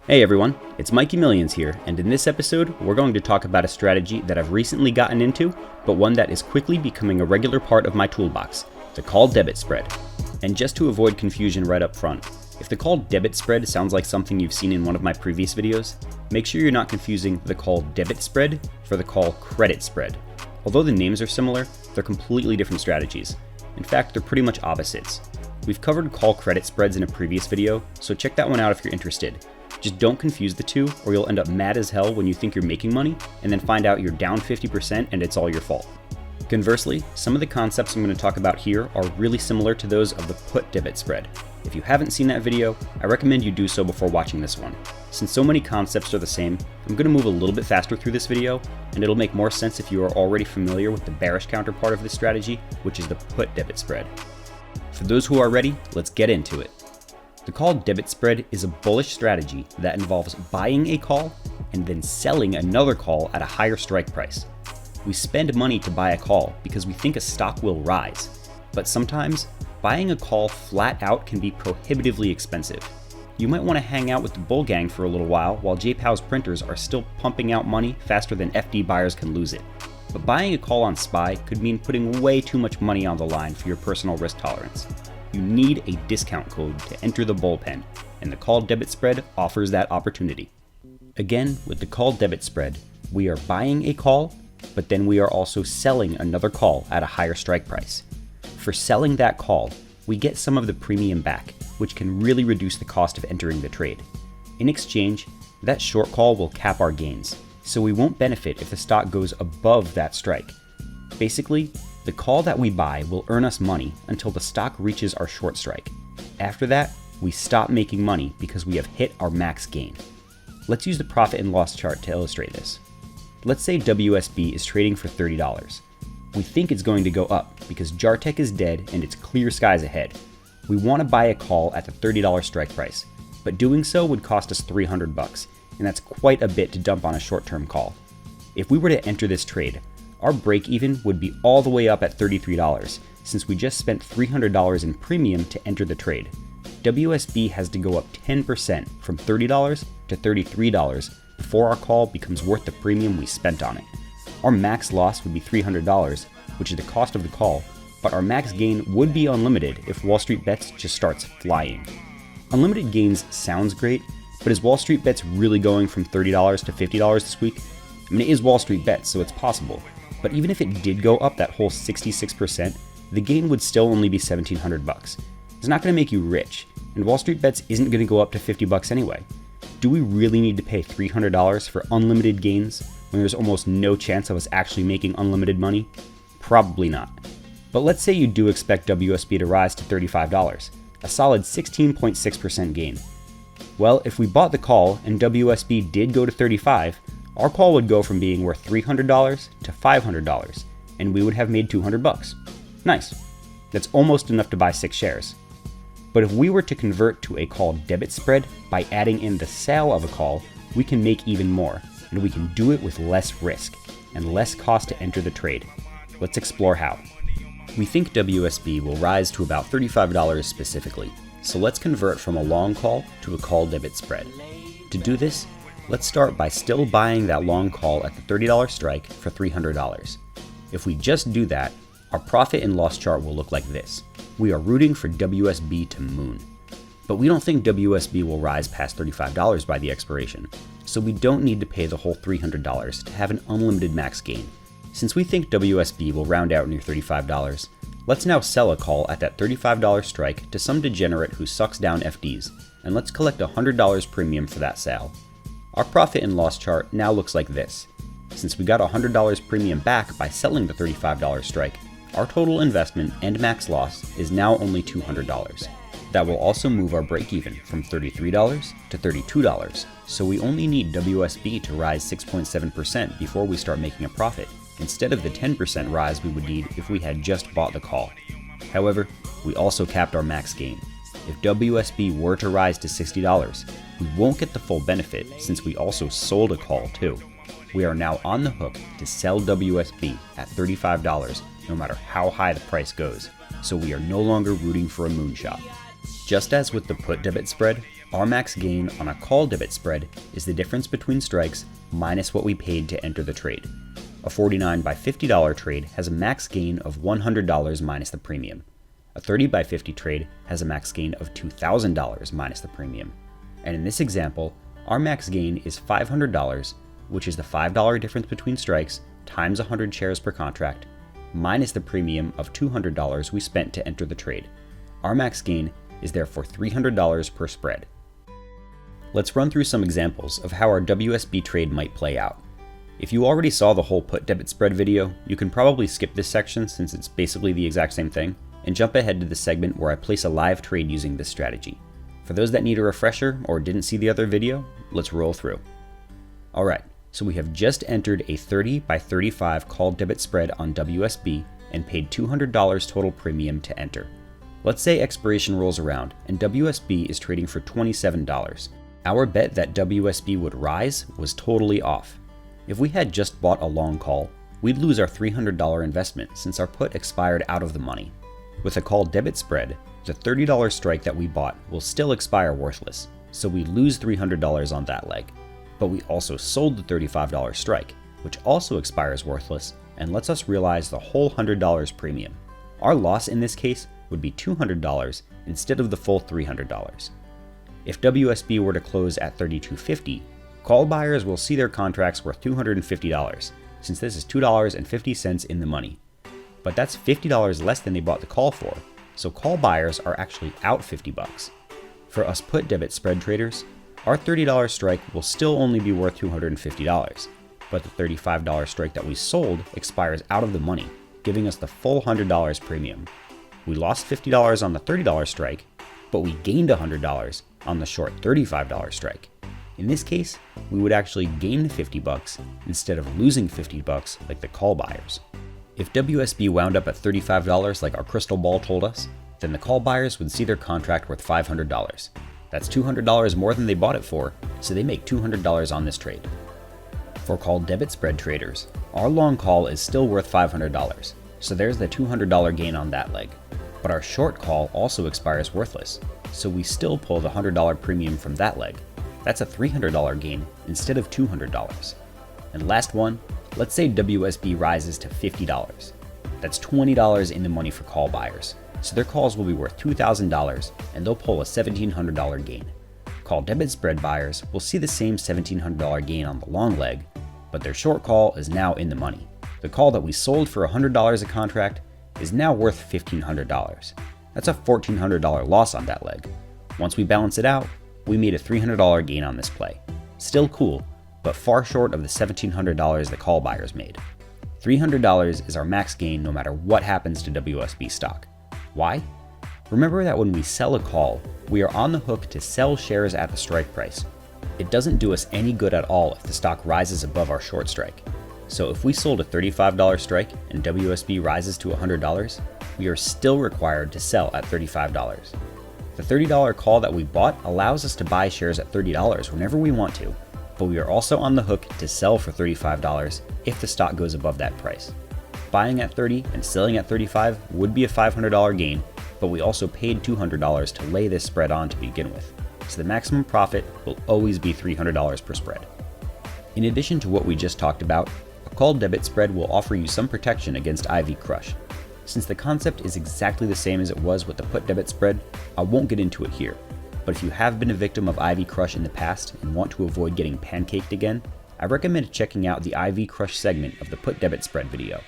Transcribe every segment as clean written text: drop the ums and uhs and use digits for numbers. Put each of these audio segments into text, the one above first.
Hey everyone, it's Mikey Millions here, and in this episode, we're going to talk about a strategy that I've recently gotten into, but one that is quickly becoming a regular part of my toolbox, the call debit spread. And just to avoid confusion right up front, if the call debit spread sounds like something you've seen in one of my previous videos, make sure you're not confusing the call debit spread for the call credit spread. Although the names are similar, they're completely different strategies. In fact, they're pretty much opposites. We've covered call credit spreads in a previous video, so check that one out if you're interested. Just don't confuse the two, or you'll end up mad as hell when you think you're making money, and then find out you're down 50% and it's all your fault. Conversely, some of the concepts I'm going to talk about here are really similar to those of the put debit spread. If you haven't seen that video, I recommend you do so before watching this one. Since so many concepts are the same, I'm going to move a little bit faster through this video, and it'll make more sense if you are already familiar with the bearish counterpart of this strategy, which is the put debit spread. For those who are ready, let's get into it. The call debit spread is a bullish strategy that involves buying a call and then selling another call at a higher strike price. We spend money to buy a call because we think a stock will rise, but sometimes buying a call flat out can be prohibitively expensive. You might want to hang out with the bull gang for a little while JPow's printers are still pumping out money faster than FD buyers can lose it. But buying a call on SPY could mean putting way too much money on the line for your personal risk tolerance. You need a discount code to enter the bullpen, and the call debit spread offers that opportunity. Again, with the call debit spread, we are buying a call, but then we are also selling another call at a higher strike price. For selling that call, we get some of the premium back, which can really reduce the cost of entering the trade. In exchange, that short call will cap our gains, so we won't benefit if the stock goes above that strike. Basically, the call that we buy will earn us money until the stock reaches our short strike. After that, we stop making money because we have hit our max gain. Let's use the profit and loss chart to illustrate this. Let's say WSB is trading for $30. We think it's going to go up because Jartek is dead and it's clear skies ahead. We want to buy a call at the $30 strike price, but doing so would cost us $300, and that's quite a bit to dump on a short-term call. If we were to enter this trade, our break-even would be all the way up at $33, since we just spent $300 in premium to enter the trade. WSB has to go up 10% from $30 to $33 before our call becomes worth the premium we spent on it. Our max loss would be $300, which is the cost of the call, but our max gain would be unlimited if Wall Street Bets just starts flying. Unlimited gains sounds great, but is Wall Street Bets really going from $30 to $50 this week? I mean, it is Wall Street Bets, so it's possible. But even if it did go up that whole 66%, the gain would still only be $1,700. It's not going to make you rich, and Wall Street Bets isn't going to go up to $50 anyway. Do we really need to pay $300 for unlimited gains when there's almost no chance of us actually making unlimited money? Probably not. But let's say you do expect WSB to rise to $35, a solid 16.6% gain. Well, if we bought the call and WSB did go to $35, our call would go from being worth $300 to $500, and we would have made $200. Nice. That's almost enough to buy 6 shares. But if we were to convert to a call debit spread by adding in the sale of a call, we can make even more, and we can do it with less risk and less cost to enter the trade. Let's explore how. We think WSB will rise to about $35 specifically, so let's convert from a long call to a call debit spread. To do this, let's start by still buying that long call at the $30 strike for $300. If we just do that, our profit and loss chart will look like this. We are rooting for WSB to moon. But we don't think WSB will rise past $35 by the expiration, so we don't need to pay the whole $300 to have an unlimited max gain. Since we think WSB will round out near $35, let's now sell a call at that $35 strike to some degenerate who sucks down FDs, and let's collect $100 premium for that sale. Our profit and loss chart now looks like this. Since we got $100 premium back by selling the $35 strike, our total investment and max loss is now only $200. That will also move our break-even from $33 to $32, so we only need WSB to rise 6.7% before we start making a profit, instead of the 10% rise we would need if we had just bought the call. However, we also capped our max gain. If WSB were to rise to $60, we won't get the full benefit since we also sold a call too. We are now on the hook to sell WSB at $35 no matter how high the price goes, so we are no longer rooting for a moonshot. Just as with the put debit spread, Our max gain on a call debit spread is the difference between strikes minus what we paid to enter the trade. A 49 by $50 trade has a max gain of $100 minus the premium. A 30 by 50 trade has a max gain of $2,000 minus the premium. And in this example, our max gain is $500, which is the $5 difference between strikes times 100 shares per contract, minus the premium of $200 we spent to enter the trade. Our max gain is therefore $300 per spread. Let's run through some examples of how our WSB trade might play out. If you already saw the whole put debit spread video, you can probably skip this section since it's basically the exact same thing, and jump ahead to the segment where I place a live trade using this strategy. For those that need a refresher or didn't see the other video, let's roll through. Alright, so we have just entered a 30 by 35 call debit spread on WSB and paid $200 total premium to enter. Let's say expiration rolls around and WSB is trading for $27. Our bet that WSB would rise was totally off. If we had just bought a long call, we'd lose our $300 investment since our put expired out of the money. With a call debit spread, the $30 strike that we bought will still expire worthless, so we lose $300 on that leg. But we also sold the $35 strike, which also expires worthless and lets us realize the whole $100 premium. Our loss in this case would be $200 instead of the full $300. If WSB were to close at $32.50, call buyers will see their contracts worth $250, since this is $2.50 in the money. But that's $50 less than they bought the call for, so call buyers are actually out $50. For us put debit spread traders, our $30 strike will still only be worth $250, but the $35 strike that we sold expires out of the money, giving us the full $100 premium. We lost $50 on the $30 strike, but we gained $100 on the short $35 strike. In this case, we would actually gain $50 instead of losing $50 like the call buyers. If WSB wound up at $35 like our crystal ball told us, then the call buyers would see their contract worth $500. That's $200 more than they bought it for, so they make $200 on this trade. For call debit spread traders, our long call is still worth $500, so there's the $200 gain on that leg. But our short call also expires worthless, so we still pull the $100 premium from that leg. That's a $300 gain instead of $200. And last one, let's say WSB rises to $50. That's $20 in the money for call buyers, so their calls will be worth $2,000 and they'll pull a $1,700 gain. Call debit spread buyers will see the same $1,700 gain on the long leg, but their short call is now in the money. The call that we sold for $100 a contract is now worth $1,500. That's a $1,400 loss on that leg. Once we balance it out, we made a $300 gain on this play. Still cool, but far short of the $1,700 the call buyers made. $300 is our max gain no matter what happens to WSB stock. Why? Remember that when we sell a call, we are on the hook to sell shares at the strike price. It doesn't do us any good at all if the stock rises above our short strike. So if we sold a $35 strike and WSB rises to $100, we are still required to sell at $35. The $30 call that we bought allows us to buy shares at $30 whenever we want to, but we are also on the hook to sell for $35 if the stock goes above that price. Buying at $30 and selling at $35 would be a $500 gain, but we also paid $200 to lay this spread on to begin with, so the maximum profit will always be $300 per spread. In addition to what we just talked about, a call debit spread will offer you some protection against IV crush. Since the concept is exactly the same as it was with the put debit spread, I won't get into it here, but if you have been a victim of IV crush in the past and want to avoid getting pancaked again, I recommend checking out the IV crush segment of the put debit spread video.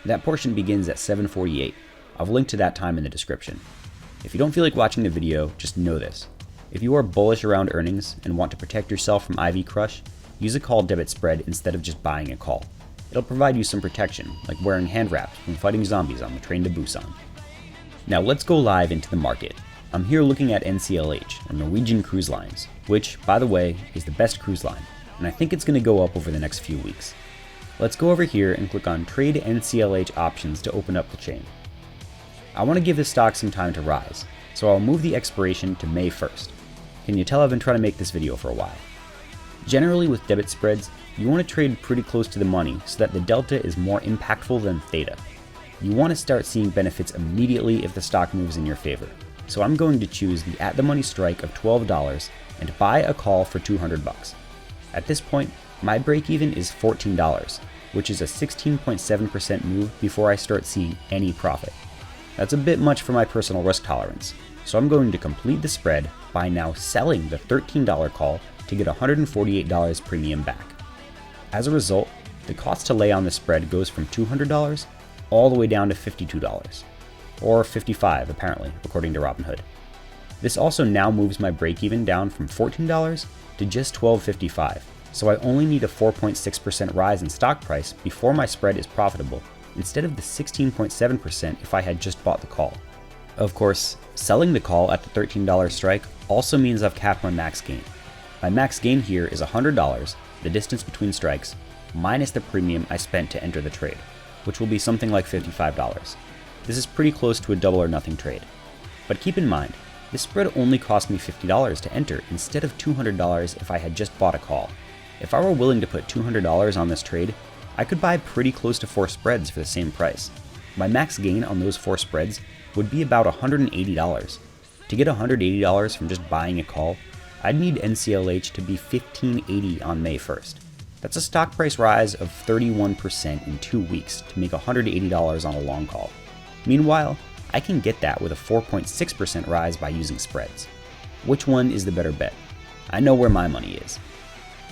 That portion begins at 7:48. I've linked to that time in the description. If you don't feel like watching the video, just know this. If you are bullish around earnings and want to protect yourself from IV crush, use a call debit spread instead of just buying a call. It'll provide you some protection, like wearing hand wraps when fighting zombies on the train to Busan. Now let's go live into the market. I'm here looking at NCLH, or Norwegian Cruise Lines, which, by the way, is the best cruise line, and I think it's going to go up over the next few weeks. Let's go over here and click on Trade NCLH Options to open up the chain. I want to give this stock some time to rise, so I'll move the expiration to May 1st. Can you tell I've been trying to make this video for a while? Generally with debit spreads, you want to trade pretty close to the money so that the delta is more impactful than theta. You want to start seeing benefits immediately if the stock moves in your favor. so I'm going to choose the at the money strike of $12 and buy a call for 200 bucks. At this point, my break even is $14, which is a 16.7% move before I start seeing any profit. That's a bit much for my personal risk tolerance, so I'm going to complete the spread by now selling the $13 call to get $148 premium back. As a result, the cost to lay on the spread goes from $200 all the way down to $52, or $55 apparently, according to Robinhood. This also now moves my break-even down from $14 to just $12.55, so I only need a 4.6% rise in stock price before my spread is profitable, instead of the 16.7% if I had just bought the call. Of course, selling the call at the $13 strike also means I've capped my max gain. My max gain here is $100, the distance between strikes, minus the premium I spent to enter the trade, which will be something like $55. This is pretty close to a double or nothing trade. But keep in mind, this spread only cost me $50 to enter instead of $200 if I had just bought a call. If I were willing to put $200 on this trade, I could buy pretty close to 4 spreads for the same price. My max gain on those 4 spreads would be about $180. To get $180 from just buying a call, I'd need NCLH to be $15.80 on May 1st. That's a stock price rise of 31% in 2 weeks to make $180 on a long call. Meanwhile, I can get that with a 4.6% rise by using spreads. Which one is the better bet? I know where my money is.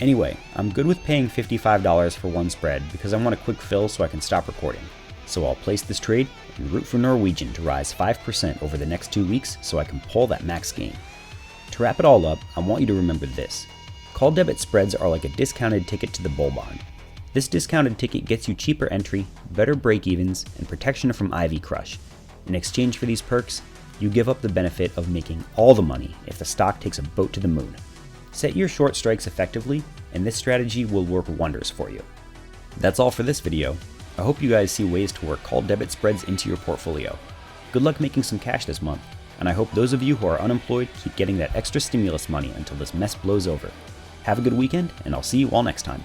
Anyway, I'm good with paying $55 for one spread because I want a quick fill so I can stop recording. So I'll place this trade and root for Norwegian to rise 5% over the next 2 weeks so I can pull that max gain. To wrap it all up, I want you to remember this. Call debit spreads are like a discounted ticket to the bull barn. This discounted ticket gets you cheaper entry, better break-evens, and protection from IV crush. In exchange for these perks, you give up the benefit of making all the money if the stock takes a boat to the moon. Set your short strikes effectively, and this strategy will work wonders for you. That's all for this video. I hope you guys see ways to work call debit spreads into your portfolio. Good luck making some cash this month, and I hope those of you who are unemployed keep getting that extra stimulus money until this mess blows over. Have a good weekend, and I'll see you all next time.